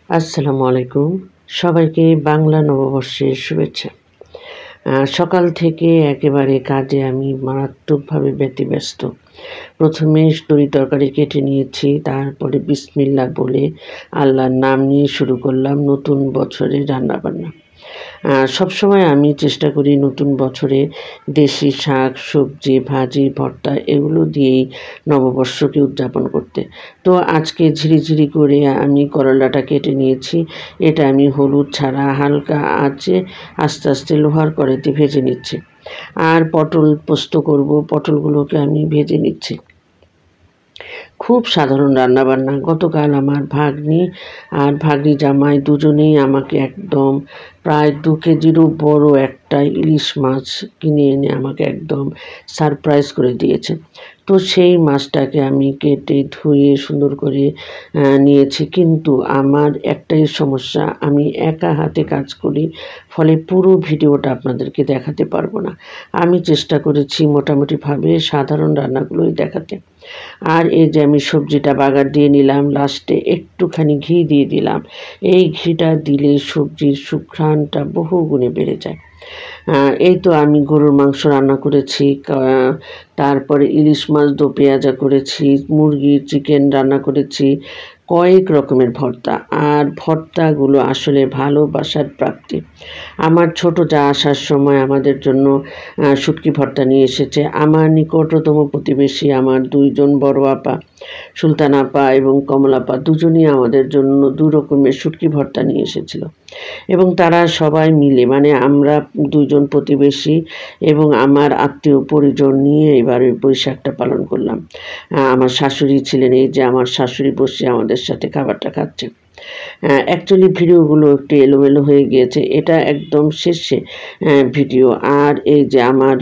আসসালামু আলাইকুম। সবাইকে বাংলা নববর্ষের শুভেচ্ছা। সকাল থেকে একেবারে কাজে আমি মারাত্মকভাবে ব্যতিব্যস্ত। প্রথমে তরি-তরকারি কেটে নিয়েছি, তারপরে বিসমিল্লাহ বলে আল্লাহর নাম নিয়ে শুরু করলাম নতুন বছরের রান্নাবান্না। সবসময় আমি চেষ্টা করি নতুন বছরে দেশি শাক, সবজি, ভাজি, ভর্তা এগুলো দিয়েই নববর্ষকে উদযাপন করতে। তো আজকে ঝিরিঝিরি করে আমি করলাটা কেটে নিয়েছি। এটা আমি হলুদ ছাড়া হালকা আঁচে আস্তে আস্তে লোহার কড়াইতে ভেজে নিচ্ছি। আর পটল পোস্ত করব, পটলগুলোকে আমি ভেজে নিচ্ছি। খুব সাধারণ রান্নাবান্না। গতকাল আমার ভাগ্নি আর ভাগ্নি জামাই দুজনেই আমাকে একদম প্রায় 2 কেজিরও বড় একটা ইলিশ মাছ কিনে এনে আমাকে একদম সারপ্রাইজ করে দিয়েছে। তো সেই মাছটাকে আমি কেটে ধুয়ে সুন্দর করে নিয়েছি। কিন্তু আমার একটাই সমস্যা, আমি একা হাতে কাজ করি, ফলে পুরো ভিডিওটা আপনাদেরকে দেখাতে পারবো না। আমি চেষ্টা করেছি মোটামুটিভাবে সাধারণ রান্নাগুলোই দেখাতে। আর এই যে আমি সবজিটা বাগার দিয়ে নিলাম, লাস্টে একটুখানি ঘি দিয়ে দিলাম। এই ঘিটা দিলে সবজির সুঘ্রাণটা বহুগুণে বেড়ে যায়। এই তো আমি গরুর মাংস রান্না করেছি, তারপরে ইলিশ মাছ দো পেঁয়াজা করেছি, মুরগির চিকেন রান্না করেছি, কয়েক রকমের ভর্তা। আর ভর্তাগুলো আসলে ভালোবাসার প্রাপ্তি। আমার ছোট যা আসার সময় আমাদের জন্য শুটকি ভর্তা নিয়ে এসেছে। আমার নিকটতম প্রতিবেশী আমার 2 জন বড় আপা, সুলতান আপা এবং কমলা আপা, দুজনই আমাদের জন্য 2 রকমের শুটকি ভর্তা নিয়ে এসেছিল। এবং তারা সবাই মিলে, মানে আমরা 2 জন প্রতিবেশী এবং আমার আত্মীয় পরিজন নিয়ে এবারে বৈশাখটা পালন করলাম। আমার শাশুড়ি ছিলেন, এই যে আমার শাশুড়ি বসে আমাদের সাথে খাবারটা খাচ্ছে। অ্যাকচুয়ালি ভিডিওগুলো একটু এলোমেলো হয়ে গিয়েছে, এটা একদম শেষে ভিডিও। আর এই যে আমার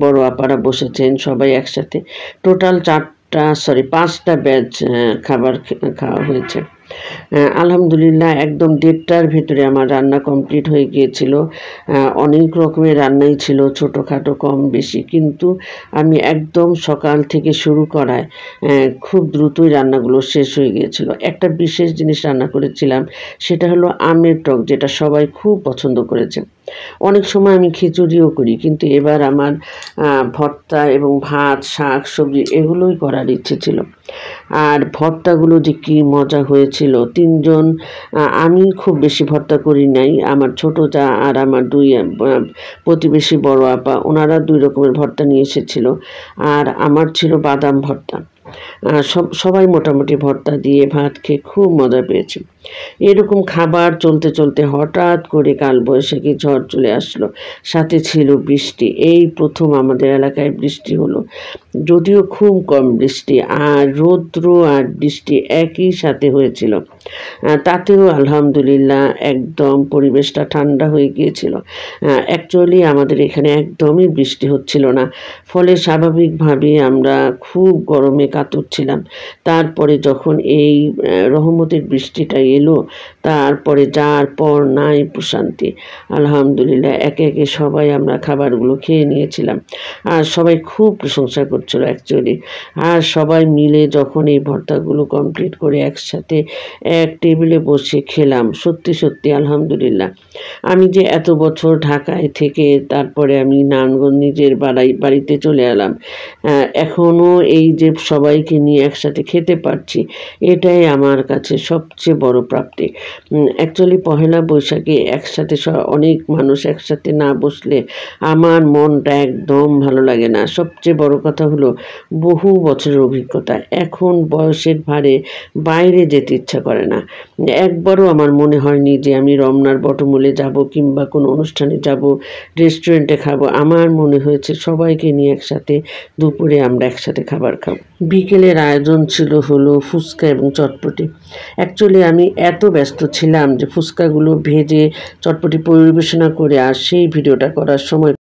বড় আপারা বসেছেন সবাই একসাথে। টোটাল 5টা ব্যাচ খাবার খাওয়া হয়েছে। আলহামদুলিল্লাহ একদম 1:30টার ভেতরে আমার রান্না কমপ্লিট হয়ে গিয়েছিল। অনেক রকমের রান্নাই ছিল, ছোটোখাটো কম বেশি, কিন্তু আমি একদম সকাল থেকে শুরু করায় খুব দ্রুতই রান্নাগুলো শেষ হয়ে গিয়েছিল। একটা বিশেষ জিনিস রান্না করেছিলাম, সেটা হলো আমের টক, যেটা সবাই খুব পছন্দ করেছে। অনেক সময় আমি খিচুড়িও করি, কিন্তু এবার আমার ভর্তা এবং ভাত, শাক, সবজি এগুলোই করার ইচ্ছে ছিল। আর ভর্তাগুলো যে কী মজা হয়েছিল! 3 জন, আমি খুব বেশি ভর্তা করি নাই। আমার ছোট যা আর আমার 2 প্রতিবেশী বড় আপা, ওনারা 2 রকমের ভর্তা নিয়ে এসেছিল। আর আমার ছিল বাদাম ভর্তা। সবাই মোটামুটি ভর্তা দিয়ে ভাত খেয়ে খুব মজা পেয়েছি। এরকম খাবার চলতে চলতে হঠাৎ করে কালবৈশাখী ঝড় চলে আসলো, সাথে ছিল বৃষ্টি। এই প্রথম আমাদের এলাকায় বৃষ্টি হলো, যদিও খুব কম বৃষ্টি। আর রৌদ্র আর বৃষ্টি একই সাথে হয়েছিল। তাতেও আলহামদুলিল্লাহ একদম পরিবেশটা ঠান্ডা হয়ে গিয়েছিল। অ্যাকচুয়ালি আমাদের এখানে একদমই বৃষ্টি হচ্ছিল না, ফলে স্বাভাবিকভাবেই আমরা খুব গরমে কাতর ছিলাম। তারপরে যখন এই রহমতের বৃষ্টিটা এলো, তারপরে যার পর নাই প্রশান্তি। আলহামদুলিল্লাহ একে একে সবাই আমরা খাবারগুলো খেয়ে নিয়েছিলাম। আর সবাই খুব প্রশংসা করছিল অ্যাকচুয়ালি। আর সবাই মিলে যখন এই ভর্তাগুলো কমপ্লিট করে একসাথে এক টেবিলে বসে খেলাম, সত্যি সত্যি আলহামদুলিল্লাহ। আমি যে এত বছর ঢাকায় থেকে তারপরে আমি নারায়ণগঞ্জ নিজের বাড়িতে চলে এলাম, এখনও এই যে সবাইকে নিয়ে একসাথে খেতে পারছি, এটাই আমার কাছে সবচেয়ে বড় প্রাপ্তি। অ্যাকচুয়ালি পহেলা বৈশাখে একসাথে অনেক মানুষ একসাথে না বসলে আমার মনটা একদম ভালো লাগে না। সবচেয়ে বড় কথা হলো বহু বছরের অভিজ্ঞতা, এখন বয়সের ভারে বাইরে যেতে ইচ্ছা করে না। একবারও আমার মনে হয়নি যে আমি রমনার বটমূলে যাব কিংবা কোনো অনুষ্ঠানে যাব, রেস্টুরেন্টে খাবো। আমার মনে হয়েছে সবাইকে নিয়ে একসাথে দুপুরে আমরা একসাথে খাবার খাবো। বিকেলের আয়োজন ছিল হলো ফুচকা এবং চটপটি। অ্যাকচুয়ালি আমি এত ব্যস্ত ছিলাম যে ফুচকাগুলো ভেজে চটপটি পরিবেশনা করে আর সেই ভিডিওটা করার সময়